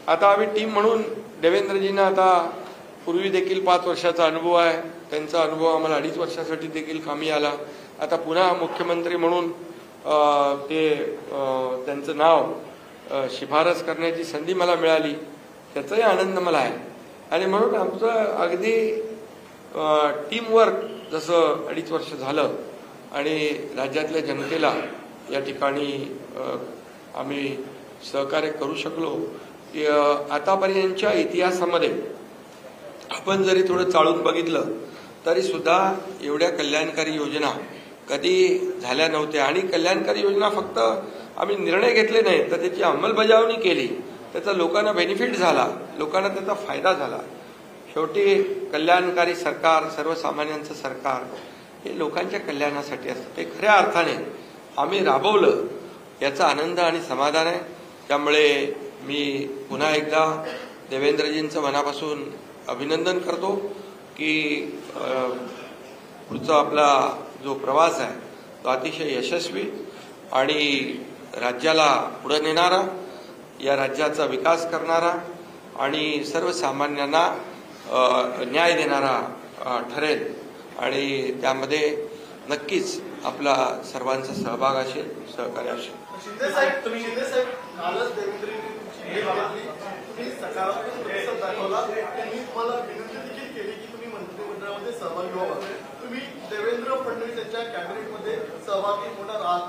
आता आम्ही टीम म्हणून देवेंद्रजींना आता पूर्वी देखील 5 वर्षाचा अनुभव आहे, त्यांचा अनुभव आम्हाला 2.5 वर्षासाठी देखील कामी आला। आता पुन्हा मुख्यमंत्री म्हणून त्यांचं नाव शिफारस करण्याची संधी मला मिळाली, त्याचाही आनंद मला आहे। आणि म्हणून आमचं अगदी टीम वर्क जसं 2.5 वर्ष झालं आणि राज्यातल्या जनतेला या ठिकाणी आम्ही सहकार्य करू शकलो की आतापर्यंतच्या इतिहासामध्ये आपण जरी थोडं चाळून बघितलं तरी सुद्धा एवढ्या कल्याणकारी योजना कधी झाल्या नव्हत्या। आणि कल्याणकारी योजना फक्त आम्ही निर्णय घेतले नाही तर त्याची अंमलबजावणी केली, त्याचा लोकांना बेनिफिट झाला, लोकांना त्याचा फायदा झाला। शेवटी कल्याणकारी सरकार, सर्वसामान्यांचं सरकार हे लोकांच्या कल्याणासाठी असतं, ते खऱ्या अर्थाने आम्ही राबवलं याचा आनंद आणि समाधान आहे। त्यामुळे मी पुन्हा एकदा देवेंद्रजींचं मनापासून अभिनंदन करतो की पुढचा आपला जो प्रवास आहे तो अतिशय यशस्वी आणि राज्याला पुढे नेणारा, या राज्याचा विकास करणारा आणि सर्वसामान्यांना न्याय देणारा ठरेल आणि त्यामध्ये नक्कीच आपला सर्वांचा सहभाग असेल, सहकार्य असेल।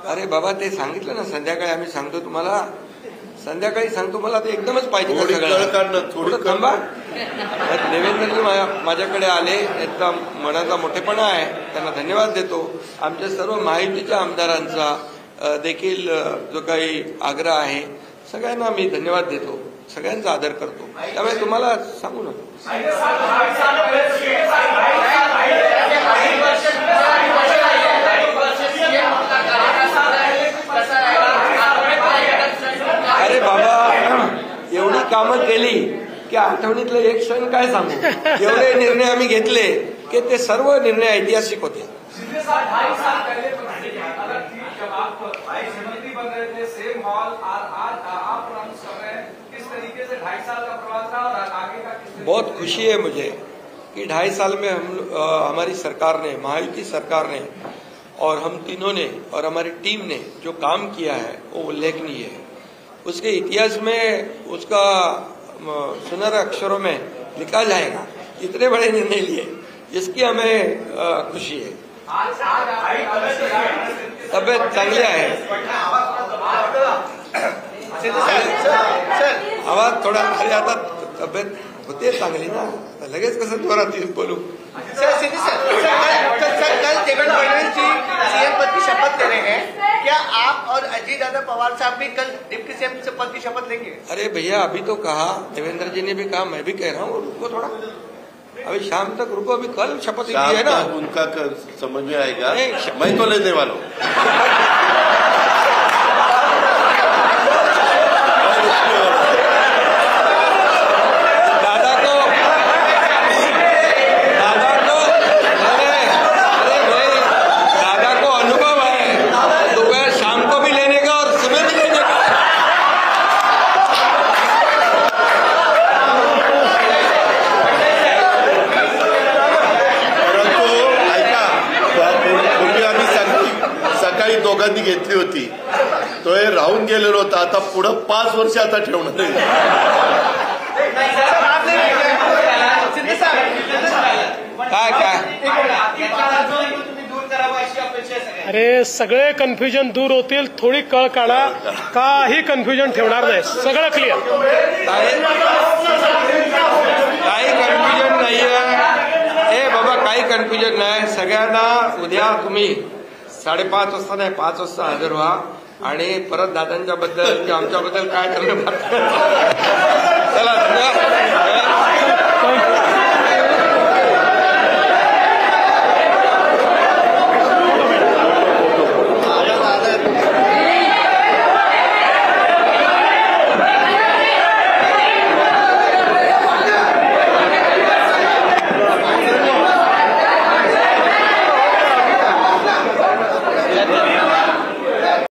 अरे बाबा, ते सांगितलं ना संध्याकाळी, आम्ही सांगतो तुम्हाला, संध्याकाळी सांगतो, मला ते एकदमच पाहिजे थोडं थांबा। देवेंद्रजी माझ्याकडे आले, त्यांचा मनाचा मोठेपणा आहे, त्यांना धन्यवाद देतो। आमच्या सर्व महायुतीच्या आमदारांचा देखील जो काही आग्रह आहे सगळ्यांना मी धन्यवाद देतो, सगळ्यांचा आदर करतो। त्यामुळे तुम्हाला सांगू ना, अरे बाबा, एवढी कामं केली की आठवणीतलं एक क्षण काय सांगू, एवढे निर्णय आम्ही घेतले की ते सर्व निर्णय ऐतिहासिक होते। बहुत खुशी है मुझे कि 2.5 साल में हमारी सरकार ने, महायुति सरकार ने और हम तीनों ने और हमारी टीम ने जो काम किया है वो उल्लेखनीय है। उसके इतिहास में उसका सुनहरे अक्षरों में लिखा जाएगा। इतने बड़े निर्णय लिए, इसकी हमें खुशी है। तब्येत चांगली आहे, आवाज थोडा, अरे आता तब्येत होते चांगली ना, लगेच कसं जोरात बोलू। कल देवेंद्र फडणवीस जी सीएम पद की शपथ ले रहे हैं, क्या आप और अजीत दादा पवार साहब भी कल डिप्टी सीएम पद की शपथ लेंगे? अरे भैया, अभी तो कहा, देवेंद्र जी ने भी कहा, मैं भी कह रहा हूँ, रुको थोड़ा, अभी शाम तक रुको, अभी कल शपथ ली है ना, उनका समझ में आएगा, मैं तो लेने वाला हूँ। दोघांनी घेतली होती, तो हे राहून गेलेलो होता, आता पुढे 5 वर्ष आता ठेवणार आहे। अरे सगळे कन्फ्युजन दूर होतील, थोडी कळ काढा, काही कन्फ्युजन ठेवणार नाही, सगळं क्लिअर। काही कन्फ्युजन नाहीये, ए बाबा, काही कन्फ्युजन नाही। सगळ्यांना उद्या तुम्ही 5:30 वाजता नाही, 5 वाजता हजर व्हा आणि परत दादांच्या बद्दल किंवा आमच्याबद्दल काय ठरलं चला, धन्यवाद।